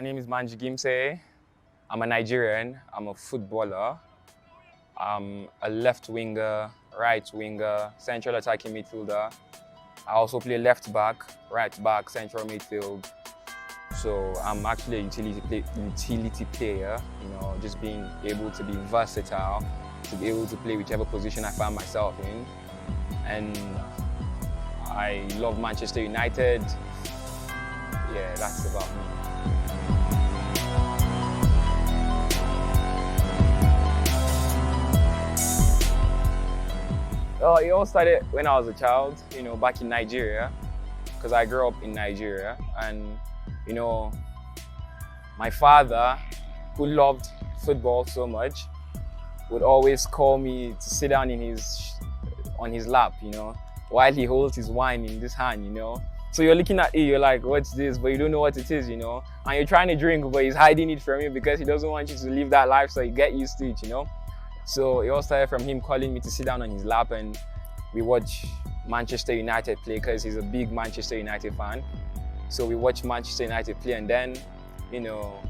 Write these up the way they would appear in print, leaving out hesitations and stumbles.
My name is Manji Gimsay. I'm a Nigerian. I'm a footballer. I'm a left winger, right winger, central attacking midfielder. I also play left back, right back, central midfield. So I'm actually a utility player, just being able to be versatile, to be able to play whichever position I find myself in. And I love Manchester United. Yeah, that's about me. Well, it all started when I was a child, back in Nigeria, because I grew up in Nigeria. And, my father, who loved football so much, would always call me to sit down on his lap, while he holds his wine in this hand, So you're looking at it, you're like, what's this? But you don't know what it is, And you're trying to drink, but he's hiding it from you because he doesn't want you to live that life, so you get used to it, So it all started from him calling me to sit down on his lap, and we watch Manchester United play because he's a big Manchester United fan. So we watch Manchester United play, and then,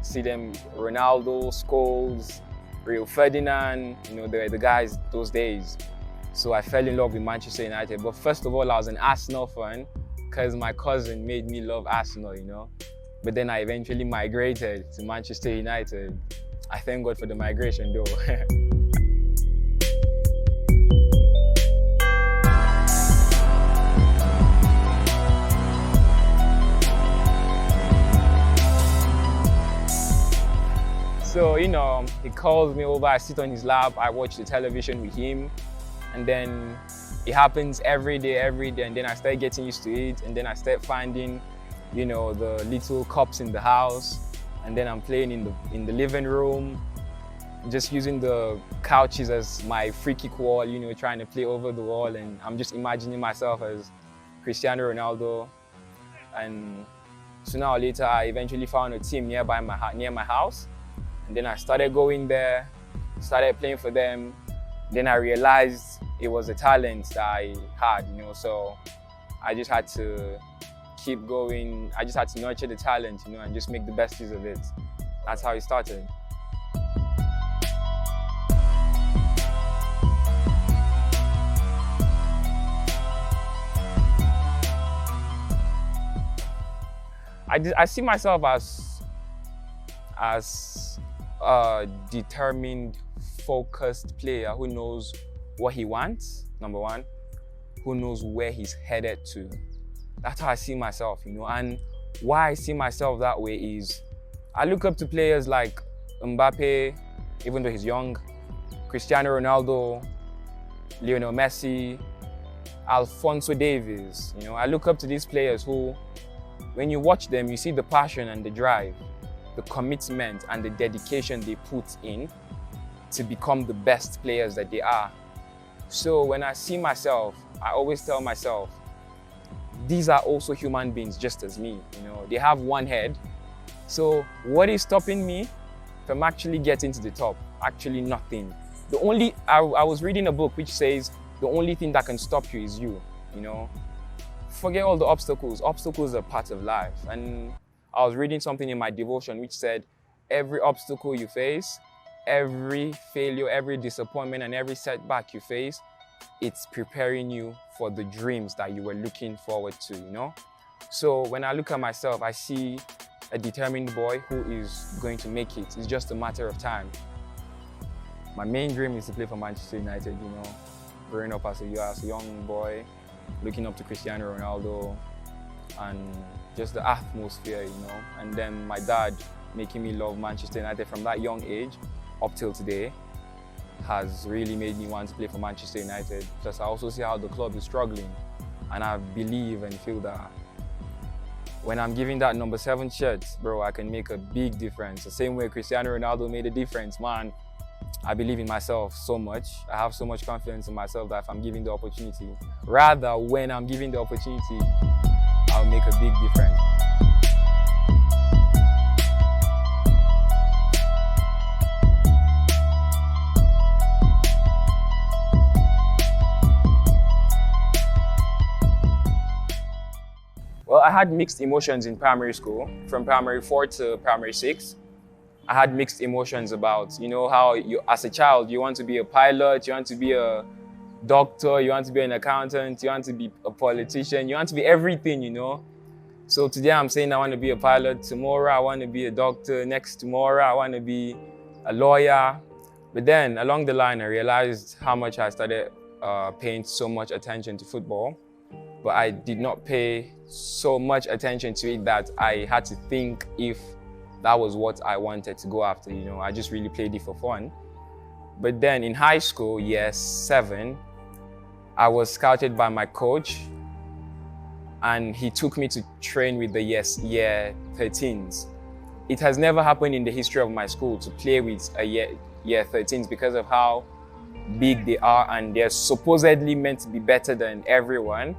see them, Ronaldo, Scholes, Rio Ferdinand, they were the guys those days. So I fell in love with Manchester United. But first of all, I was an Arsenal fan because my cousin made me love Arsenal, But then I eventually migrated to Manchester United. I thank God for the migration though. So, he calls me over, I sit on his lap, I watch the television with him, and then it happens every day, and then I start getting used to it, and then I start finding, the little cups in the house, and then I'm playing in the living room, just using the couches as my free kick wall, trying to play over the wall, and I'm just imagining myself as Cristiano Ronaldo. And sooner or later, I eventually found a team near my house. And then I started going there, started playing for them. Then I realized it was a talent that I had, so I just had to keep going. I just had to nurture the talent, and just make the best use of it. That's how it started. I see myself as a determined, focused player who knows what he wants, number one, who knows where he's headed to. That's how I see myself, and why I see myself that way is I look up to players like Mbappe, even though he's young, Cristiano Ronaldo, Lionel Messi, Alphonso Davies. I look up to these players who, when you watch them, you see the passion and the drive, the commitment and the dedication they put in to become the best players that they are. So when I see myself, I always tell myself, these are also human beings just as me. They have one head. So what is stopping me from actually getting to the top? Actually nothing. I was reading a book which says the only thing that can stop you is you, Forget all the obstacles. Obstacles are part of life. And I was reading something in my devotion which said, every obstacle you face, every failure, every disappointment, and every setback you face, it's preparing you for the dreams that you were looking forward to, So when I look at myself, I see a determined boy who is going to make it. It's just a matter of time. My main dream is to play for Manchester United, Growing up as a young boy, looking up to Cristiano Ronaldo, and just the atmosphere, And then my dad making me love Manchester United from that young age up till today has really made me want to play for Manchester United. Plus I also see how the club is struggling, and I believe and feel that when I'm giving that number 7 shirt, bro, I can make a big difference. The same way Cristiano Ronaldo made a difference, man. I believe in myself so much. I have so much confidence in myself that if I'm given the opportunity, rather when I'm given the opportunity, I'll make a big difference. Well, I had mixed emotions in primary school, from primary 4 to primary 6. I had mixed emotions about, how you, as a child, you want to be a pilot, you want to be a doctor, you want to be an accountant, you want to be a politician, you want to be everything. So today I'm saying I want to be a pilot, tomorrow I want to be a doctor, next tomorrow I want to be a lawyer. But then along the line, I realized how much I started paying so much attention to football, but I did not pay so much attention to it that I had to think if that was what I wanted to go after. I just really played it for fun. But then in high school, year 7, I was scouted by my coach, and he took me to train with the year 13s. It has never happened in the history of my school to play with a year 13s because of how big they are, and they're supposedly meant to be better than everyone.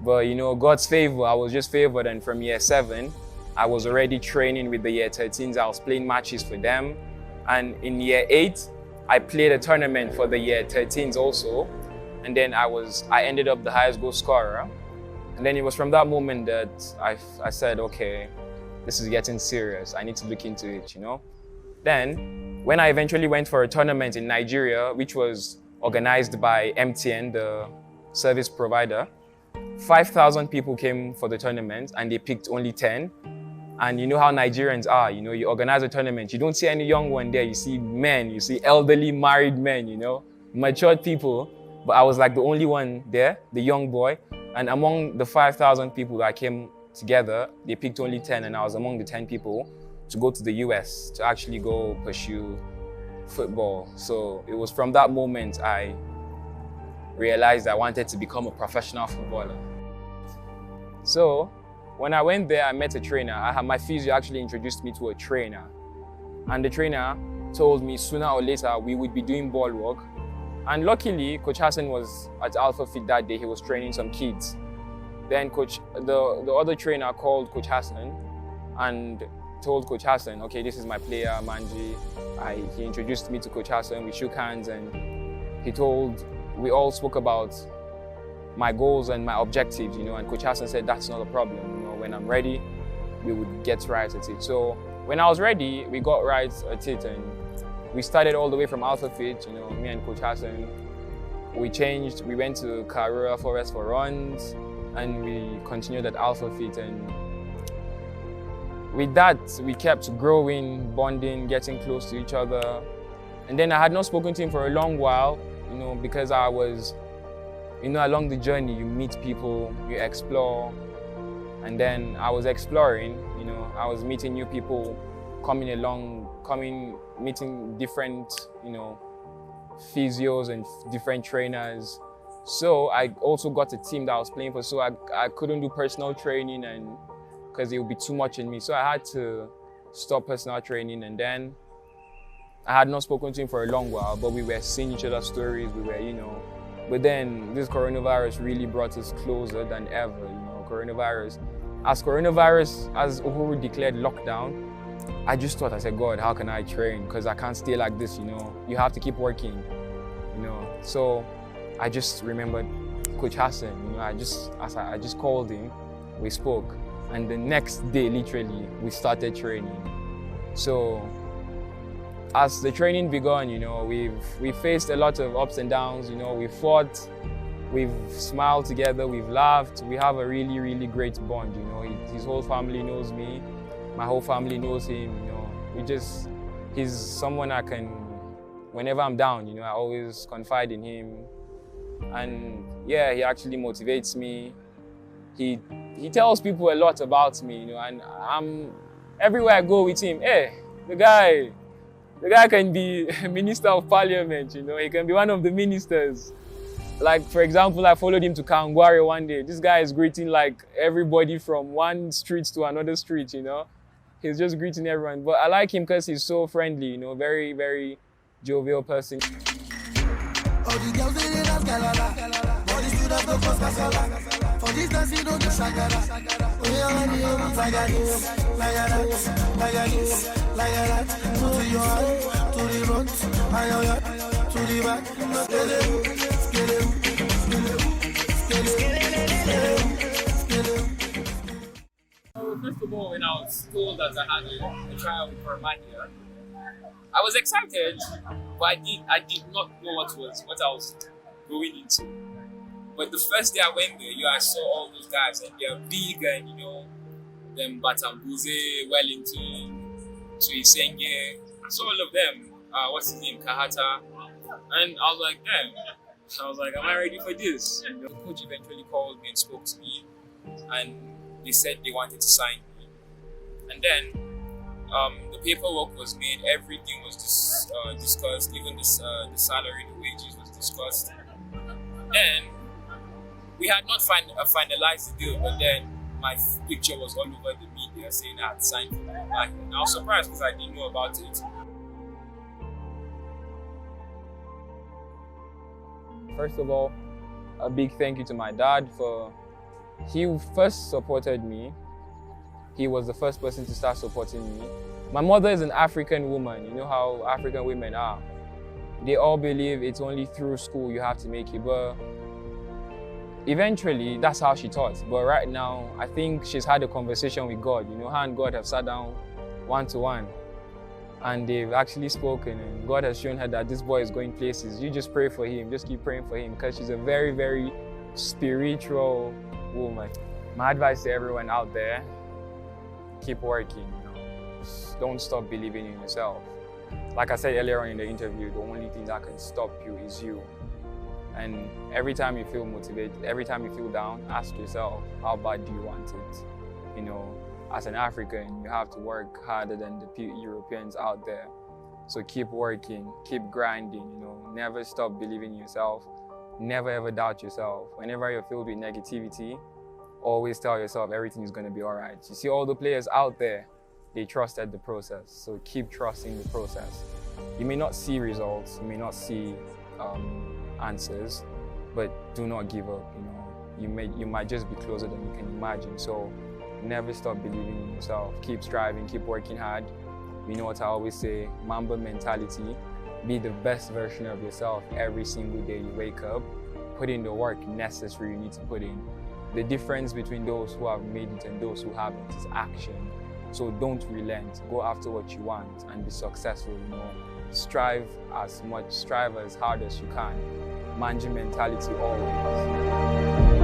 But God's favor, I was just favored, and from year 7, I was already training with the year 13s. I was playing matches for them. And in year 8, I played a tournament for the year 13s also. And then I ended up the highest goal scorer. And then it was from that moment that I said, okay, this is getting serious. I need to look into it, Then, when I eventually went for a tournament in Nigeria, which was organized by MTN, the service provider, 5,000 people came for the tournament and they picked only 10. And you know how Nigerians are, you organize a tournament, you don't see any young one there, you see men, you see elderly married men, matured people. But I was like the only one there, the young boy. And among the 5,000 people that came together, they picked only 10, and I was among the 10 people to go to the US to actually go pursue football. So it was from that moment I realized I wanted to become a professional footballer. So when I went there, I met a trainer. My physio actually introduced me to a trainer. And the trainer told me sooner or later we would be doing ball work. And luckily, Coach Hassan was at Alpha Fit that day. He was training some kids. Then the other trainer called Coach Hassan and told Coach Hassan, okay, this is my player, Manji. He introduced me to Coach Hassan. We shook hands, and we all spoke about my goals and my objectives, and Coach Hassan said, that's not a problem. When I'm ready, we would get right at it. So when I was ready, we got right at it, and we started all the way from Alpha Fit, me and Coach Hassan. We changed, we went to Karura Forest for runs, and we continued at Alpha Fit. And with that, we kept growing, bonding, getting close to each other. And then I had not spoken to him for a long while, because I was, along the journey, you meet people, you explore. And then I was exploring, I was meeting new people, meeting different, physios and different trainers. So I also got a team that I was playing for, so I couldn't do personal training and because it would be too much in me. So I had to stop personal training, and then I had not spoken to him for a long while, but we were seeing each other's stories, we were, but then this coronavirus really brought us closer than ever, coronavirus. As Uhuru declared lockdown, I just thought, I said, God, how can I train? Because I can't stay like this, You have to keep working, So I just remembered Coach Hassan, I just called him, we spoke. And the next day, literally, we started training. So as the training began, we've faced a lot of ups and downs, we've fought, we've smiled together, we've laughed. We have a really, really great bond, His whole family knows me, my whole family knows him, He's someone I can, whenever I'm down, I always confide in him. And yeah, he actually motivates me. He tells people a lot about me, and everywhere I go with him, hey, the guy can be a minister of parliament, he can be one of the ministers. Like, for example, I followed him to Kangware one day. This guy is greeting like everybody from one street to another street, He's just greeting everyone. But I like him because he's so friendly, very, very jovial person. For this dance, you don't do shagara. Oh, yeah, when you like that. To your hand, to the front, to the back. first of all, when I was told that I had a trial with Gor Mahia, I was excited, but I did not know what I was going into. But the first day I went there, I saw all those guys, and they're big, and them Batambuze, Wellington, Tuisenge, I saw all of them. What's his name, Kahata, and I was like, damn. I was like, am I ready for this? And the coach eventually called me and spoke to me, and they said they wanted to sign me. And then the paperwork was made, everything was discussed, even the salary, the wages was discussed. Then we had not finalized the deal, but then my picture was all over the media saying I had signed for Gor Mahia. And I was surprised because I didn't know about it. First of all, a big thank you to my dad he first supported me. He was the first person to start supporting me. My mother is an African woman. You know how African women are. They all believe it's only through school you have to make it, but eventually that's how she taught. But right now, I think she's had a conversation with God. Her and God have sat down one-to-one, and they've actually spoken, and God has shown her that this boy is going places. You just pray for him, just keep praying for him, because she's a very, very spiritual woman. My advice to everyone out there, keep working, Just don't stop believing in yourself. Like I said earlier on in the interview, the only thing that can stop you is you. And every time you feel motivated, every time you feel down, ask yourself, how bad do you want it? As an African, you have to work harder than the Europeans out there. So keep working, keep grinding, never stop believing in yourself. Never ever doubt yourself. Whenever you're filled with negativity, always tell yourself everything is going to be all right. You see all the players out there, they trusted the process. So keep trusting the process. You may not see results, you may not see answers, but do not give up. You might just be closer than you can imagine. So never stop believing in yourself. Keep striving, keep working hard. You know what I always say, Mamba mentality. Be the best version of yourself every single day you wake up. Put in the work necessary you need to put in. The difference between those who have made it and those who haven't is action. So don't relent. Go after what you want and be successful. Strive as hard as you can. Manji mentality always.